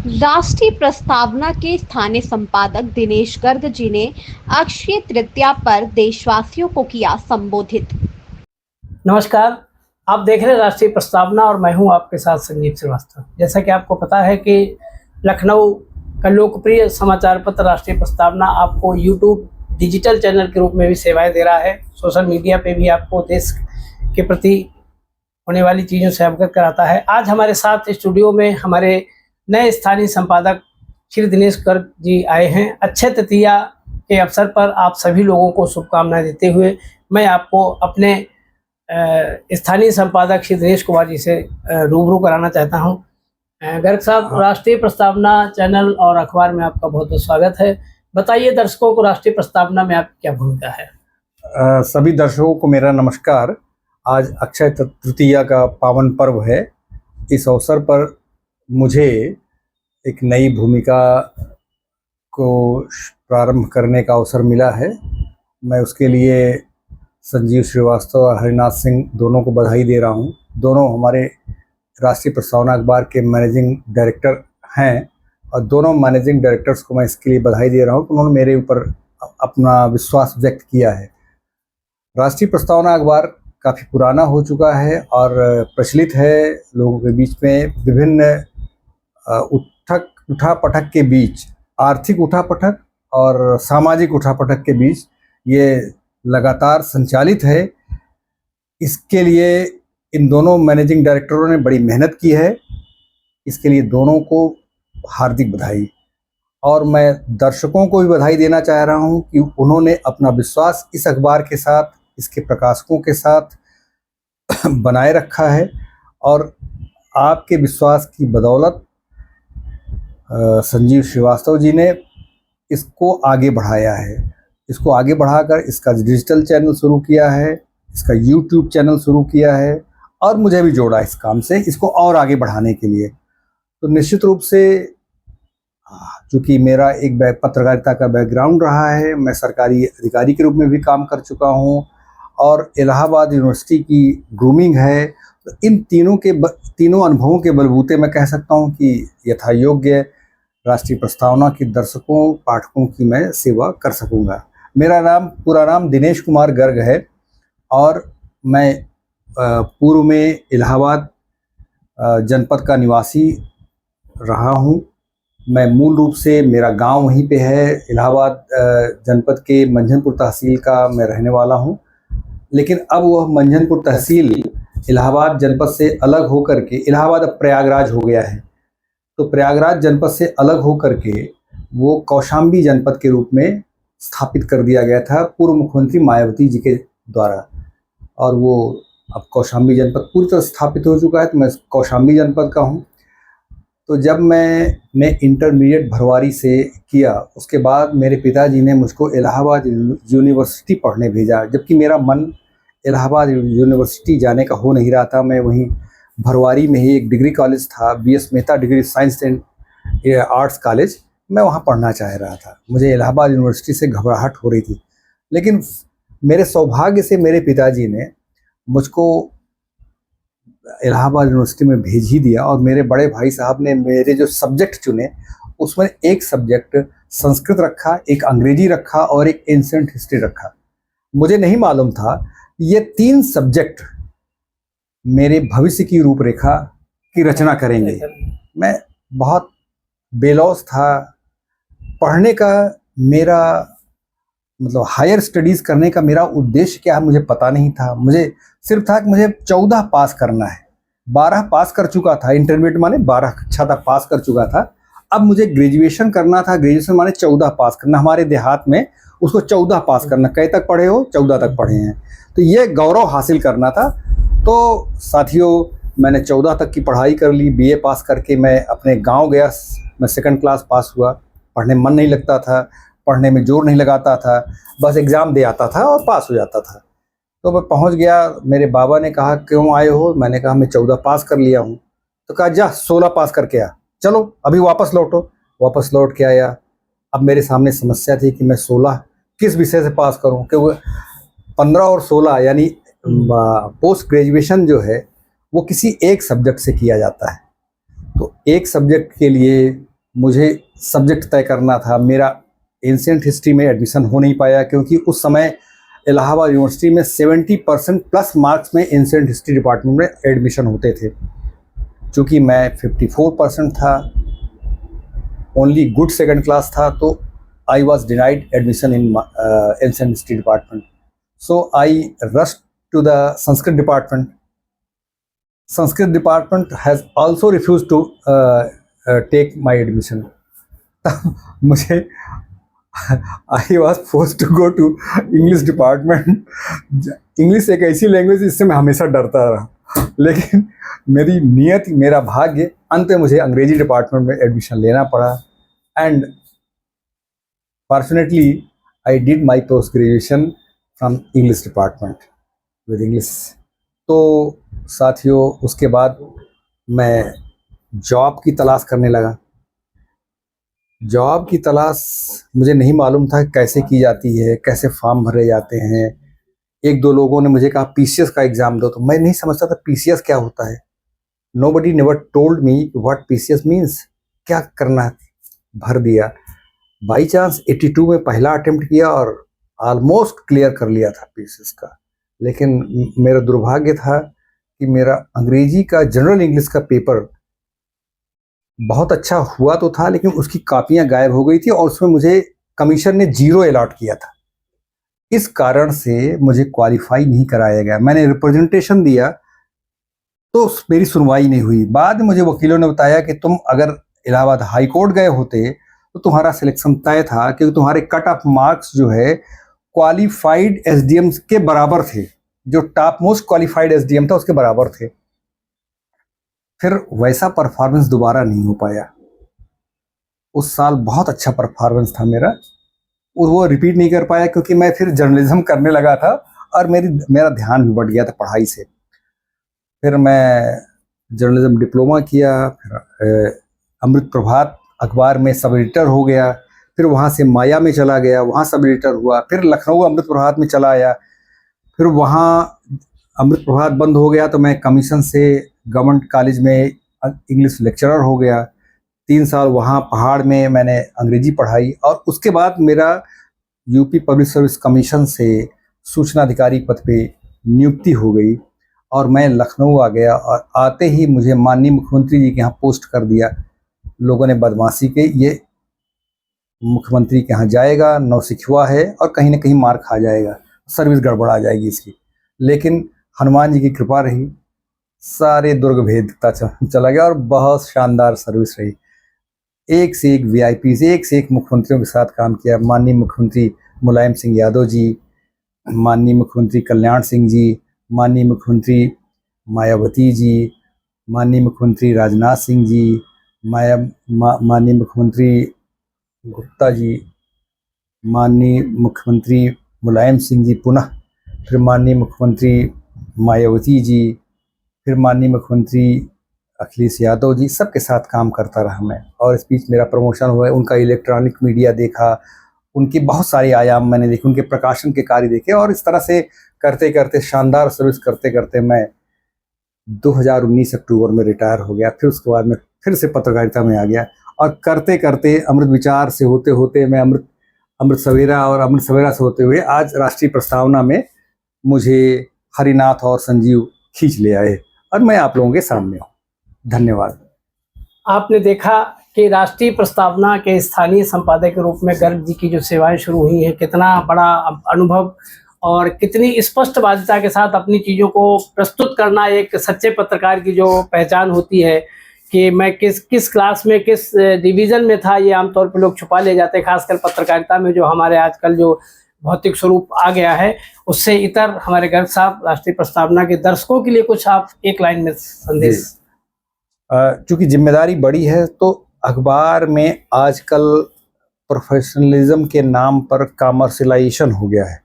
राष्ट्रीय प्रस्तावना के स्थानीय संपादक दिनेश गर्ग जी ने अक्षय तृतीया पर देशवासियों को किया संबोधित। नमस्कार, आप देख रहे हैं राष्ट्रीय प्रस्तावना और मैं हूं आपके साथ संजीव श्रीवास्तव। जैसा कि आपको पता है कि लखनऊ का लोकप्रिय समाचार पत्र राष्ट्रीय प्रस्तावना आपको यूट्यूब डिजिटल चैनल के रूप में भी सेवाएं दे रहा है। सोशल मीडिया पे भी आपको देश के प्रति होने वाली चीज़ों से अवगत कराता है। आज हमारे साथ स्टूडियो में हमारे नए स्थानीय संपादक श्री दिनेश गर्ग जी आए हैं। अक्षय तृतीया के अवसर पर आप सभी लोगों को शुभकामनाएं देते हुए मैं आपको अपने स्थानीय संपादक श्री दिनेश कुमार जी से रूबरू कराना चाहता हूं। गर्ग साहब, राष्ट्रीय प्रस्तावना चैनल और अखबार में आपका बहुत बहुत स्वागत है। बताइए दर्शकों को राष्ट्रीय प्रस्तावना में आपकी क्या भूमिका है। सभी दर्शकों को मेरा नमस्कार। आज अक्षय तृतीया का पावन पर्व है। इस अवसर पर मुझे एक नई भूमिका को प्रारंभ करने का अवसर मिला है। मैं उसके लिए संजीव श्रीवास्तव और हरिनाथ सिंह दोनों को बधाई दे रहा हूं। दोनों हमारे राष्ट्रीय प्रस्तावना अखबार के मैनेजिंग डायरेक्टर हैं और दोनों मैनेजिंग डायरेक्टर्स को मैं इसके लिए बधाई दे रहा हूं कि उन्होंने मेरे ऊपर अपना विश्वास व्यक्त किया है। राष्ट्रीय प्रस्तावना अखबार काफ़ी पुराना हो चुका है और प्रचलित है लोगों के बीच में। विभिन्न उठापटक के बीच, आर्थिक उठापटक और सामाजिक उठापटक के बीच ये लगातार संचालित है। इसके लिए इन दोनों मैनेजिंग डायरेक्टरों ने बड़ी मेहनत की है। इसके लिए दोनों को हार्दिक बधाई। और मैं दर्शकों को भी बधाई देना चाह रहा हूं कि उन्होंने अपना विश्वास इस अखबार के साथ, इसके प्रकाशकों के साथ बनाए रखा है और आपके विश्वास की बदौलत संजीव श्रीवास्तव जी ने इसको आगे बढ़ाया है। इसको आगे बढ़ाकर इसका डिजिटल चैनल शुरू किया है, इसका यूट्यूब चैनल शुरू किया है और मुझे भी जोड़ा इस काम से, इसको और आगे बढ़ाने के लिए। तो निश्चित रूप से चूँकि मेरा एक पत्रकारिता का बैकग्राउंड रहा है, मैं सरकारी अधिकारी के रूप में भी काम कर चुका हूँ और इलाहाबाद यूनिवर्सिटी की ग्रूमिंग है। तो इन तीनों अनुभवों के बलबूते मैं कह सकता हूँ कि यथायोग्य राष्ट्रीय प्रस्तावना के दर्शकों, पाठकों की मैं सेवा कर सकूँगा। मेरा पूरा नाम दिनेश कुमार गर्ग है और मैं पूर्व में इलाहाबाद जनपद का निवासी रहा हूँ। मैं मूल रूप से, मेरा गांव वहीं पे है। इलाहाबाद जनपद के मंझनपुर तहसील का मैं रहने वाला हूँ, लेकिन अब वह मंझनपुर तहसील इलाहाबाद जनपद से अलग होकर के, इलाहाबाद अब प्रयागराज हो गया है, तो प्रयागराज जनपद से अलग होकर के वो कौशाम्बी जनपद के रूप में स्थापित कर दिया गया था पूर्व मुख्यमंत्री मायावती जी के द्वारा। और वो अब कौशाम्बी जनपद पूरी तरह स्थापित हो चुका है, तो मैं कौशाम्बी जनपद का हूँ। तो जब मैंने इंटरमीडिएट भरवारी से किया, उसके बाद मेरे पिताजी ने मुझको इलाहाबाद यूनिवर्सिटी पढ़ने भेजा, जबकि मेरा मन इलाहाबाद यूनिवर्सिटी जाने का हो नहीं रहा था। मैं वहीं भरवारी में ही एक डिग्री कॉलेज था, BS Mehta degree science and arts college, मैं वहाँ पढ़ना चाह रहा था। मुझे इलाहाबाद यूनिवर्सिटी से घबराहट हो रही थी, लेकिन मेरे सौभाग्य से मेरे पिताजी ने मुझको इलाहाबाद यूनिवर्सिटी में भेज ही दिया और मेरे बड़े भाई साहब ने मेरे जो सब्जेक्ट चुने उसमें एक सब्जेक्ट संस्कृत रखा, एक अंग्रेजी रखा और एक एंशिएंट हिस्ट्री रखा। मुझे नहीं मालूम था ये 3 सब्जेक्ट मेरे भविष्य की रूपरेखा की रचना करेंगे। मैं बहुत बेलौस था। पढ़ने का मेरा मतलब हायर स्टडीज़ करने का मेरा उद्देश्य क्या है मुझे पता नहीं था। मुझे सिर्फ था कि मुझे 14 पास करना है। 12 पास कर चुका था, इंटरमीडिएट माने 12 कक्षा तक पास कर चुका था। अब मुझे ग्रेजुएशन करना था। ग्रेजुएशन माने 14 पास करना। हमारे देहात में उसको 14 पास करना। कई तक पढ़े हो? 14 तक पढ़े हैं। तो ये गौरव हासिल करना था। तो साथियों, मैंने 14 तक की पढ़ाई कर ली। BA पास करके मैं अपने गाँव गया। मैं 2nd क्लास पास हुआ। पढ़ने में मन नहीं लगता था, पढ़ने में जोर नहीं लगाता था, बस एग्ज़ाम दे आता था और पास हो जाता था। तो मैं पहुंच गया। मेरे बाबा ने कहा क्यों आए हो? मैंने कहा मैं 14 पास कर लिया हूं। तो कहा जा 16 पास करके आ, चलो अभी वापस लौटो। वापस लौट के आया। अब मेरे सामने समस्या थी कि मैं 16 किस विषय से पास करूं, क्योंकि 15 और 16 यानी पोस्ट ग्रेजुएशन जो है वो किसी एक सब्जेक्ट से किया जाता है। तो एक सब्जेक्ट के लिए मुझे सब्जेक्ट तय करना था। मेरा एंशिएंट हिस्ट्री में एडमिशन हो नहीं पाया क्योंकि उस समय इलाहाबाद यूनिवर्सिटी में 70% प्लस मार्क्स में एंशिएंट हिस्ट्री डिपार्टमेंट में एडमिशन होते थे। चूँकि मैं 54% था, ओनली गुड सेकंड क्लास था, तो I was denied admission in ancient history department. So I rush to the Sanskrit department. Sanskrit department has also refused to take my admission. मुझे I was forced to go to English department. English एक ऐसी language जिससे मैं हमेशा डरता रहा, लेकिन मेरी नियत, मेरा भाग्य, अंत में मुझे अंग्रेजी डिपार्टमेंट में एडमिशन लेना पड़ा. And fortunately I did my post graduation from English department with English. तो साथियों, उसके बाद मैं जॉब की तलाश करने लगा. जॉब की तलाश मुझे नहीं मालूम था कैसे की जाती है, कैसे फॉर्म भरे जाते हैं. एक दो लोगों ने मुझे कहा पीसीएस का एग्ज़ाम दो, तो मैं नहीं समझता था पीसीएस क्या होता है. Nobody never told me what PCS means. क्या करना है, भर दिया. बाई चांस 82 में पहला अटेम्प्ट किया और ऑलमोस्ट क्लियर कर लिया था पीसीएस का. लेकिन मेरा दुर्भाग्य था कि मेरा अंग्रेजी का, जनरल इंग्लिश का पेपर बहुत अच्छा हुआ तो था, लेकिन उसकी कापियां गायब हो गई थी और उसमें मुझे कमीशन ने 0 अलॉट किया था. इस कारण से मुझे क्वालिफाई नहीं कराया गया. मैंने रिप्रेजेंटेशन दिया तो मेरी सुनवाई नहीं हुई. बाद में मुझे वकीलों ने बताया कि तुम अगर इलाहाबाद हाई कोर्ट गए होते तो तुम्हारा सिलेक्शन तय था, क्योंकि तुम्हारे कट ऑफ मार्क्स जो है क्वालिफाइड एसडीएम के बराबर थे. जो टॉप मोस्ट क्वालिफाइड एसडीएम था उसके बराबर थे. फिर वैसा परफॉर्मेंस दोबारा नहीं हो पाया. उस साल बहुत अच्छा परफॉर्मेंस था मेरा, और वो रिपीट नहीं कर पाया क्योंकि मैं फिर जर्नलिज्म करने लगा था और मेरा ध्यान भी बढ़ गया था पढ़ाई से. फिर मैं जर्नलिज्म डिप्लोमा किया. फिर अमृत प्रभात अखबार में सब एडिटर हो गया. फिर वहाँ से माया में चला गया, वहाँ सब एडिटर हुआ. फिर लखनऊ अमृत प्रभात में चला आया. फिर वहाँ अमृत प्रभात बंद हो गया तो मैं कमीशन से गवर्नमेंट कॉलेज में इंग्लिश लेक्चरर हो गया. 3 साल वहाँ पहाड़ में मैंने अंग्रेजी पढ़ाई. और उसके बाद मेरा यूपी पब्लिक सर्विस कमीशन से सूचना अधिकारी पद पे नियुक्ति हो गई और मैं लखनऊ आ गया. और आते ही मुझे माननीय मुख्यमंत्री जी के यहाँ पोस्ट कर दिया. लोगों ने बदमाशी के, ये मुख्यमंत्री के यहाँ जाएगा, नौसिखुआ है और कहीं ना कहीं मार खा जाएगा, सर्विस गड़बड़ा आ जाएगी इसकी. लेकिन हनुमान जी की कृपा रही, सारे दुर्ग भेदता चला गया और बहुत शानदार सर्विस रही. एक से एक वीआईपी से, एक से एक मुख्यमंत्रियों के साथ काम किया. माननीय मुख्यमंत्री मुलायम सिंह यादव जी, माननीय मुख्यमंत्री कल्याण सिंह जी, माननीय मुख्यमंत्री मायावती जी, माननीय मुख्यमंत्री राजनाथ सिंह जी, माननीय मुख्यमंत्री गुप्ता जी, माननीय मुख्यमंत्री मुलायम सिंह जी पुनः, फिर माननीय मुख्यमंत्री मायावती जी, फिर माननीय मुख्यमंत्री अखिलेश यादव जी, सबके साथ काम करता रहा मैं. और इस बीच मेरा प्रमोशन हुआ. उनका इलेक्ट्रॉनिक मीडिया देखा, उनके बहुत सारे आयाम मैंने देखे, उनके प्रकाशन के कार्य देखे. और इस तरह से करते करते, शानदार सर्विस करते करते मैं 2019 अक्टूबर में रिटायर हो गया. फिर उसके बाद मैं फिर से पत्रकारिता में आ गया. और करते करते अमृत विचार से होते होते मैं अमृत सवेरा, और अमृत सवेरा से होते हुए आज राष्ट्रीय प्रस्तावना में मुझे हरिनाथ और संजीव खींच ले आए और मैं आप लोगों के सामने हूँ. धन्यवाद. आपने देखा कि राष्ट्रीय प्रस्तावना के स्थानीय संपादक के रूप में गर्ग जी की जो सेवाएं शुरू हुई हैं, कितना बड़ा अनुभव और कितनी स्पष्ट बाध्यता के साथ अपनी चीज़ों को प्रस्तुत करना एक सच्चे पत्रकार की जो पहचान होती है कि मैं किस क्लास में, किस डिवीज़न में था, ये आमतौर पर लोग छुपा ले जाते हैं. खासकर पत्रकारिता में जो हमारे आजकल जो भौतिक स्वरूप आ गया है, उससे इतर हमारे गर्ग साहब राष्ट्रीय प्रस्तावना के दर्शकों के लिए कुछ आप एक लाइन में संदेश. चूँकि जिम्मेदारी बड़ी है तो अखबार में आजकल प्रोफेशनलिज्म के नाम पर कॉमर्शलाइजेशन हो गया है.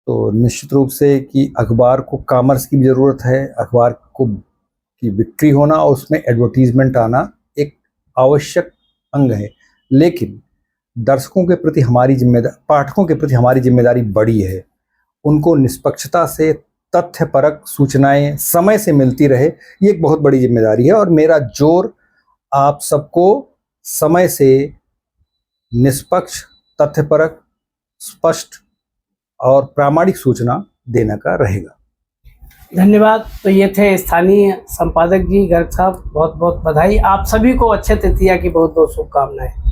तो निश्चित रूप से कि अखबार को कॉमर्स की भी ज़रूरत है. अखबार को की बिक्री होना और उसमें एडवर्टीजमेंट आना एक आवश्यक अंग है. लेकिन दर्शकों के प्रति हमारी जिम्मेदारी, पाठकों के प्रति हमारी जिम्मेदारी बड़ी है. उनको निष्पक्षता से तथ्यपरक सूचनाएं समय से मिलती रहे, ये एक बहुत बड़ी जिम्मेदारी है. और मेरा जोर आप सबको समय से निष्पक्ष, तथ्यपरक, स्पष्ट और प्रामाणिक सूचना देने का रहेगा। धन्यवाद। तो ये थे स्थानीय संपादक जी गर्ग साहब, बहुत बहुत बधाई। आप सभी को अक्षय तृतीया की बहुत बहुत शुभकामनाएं।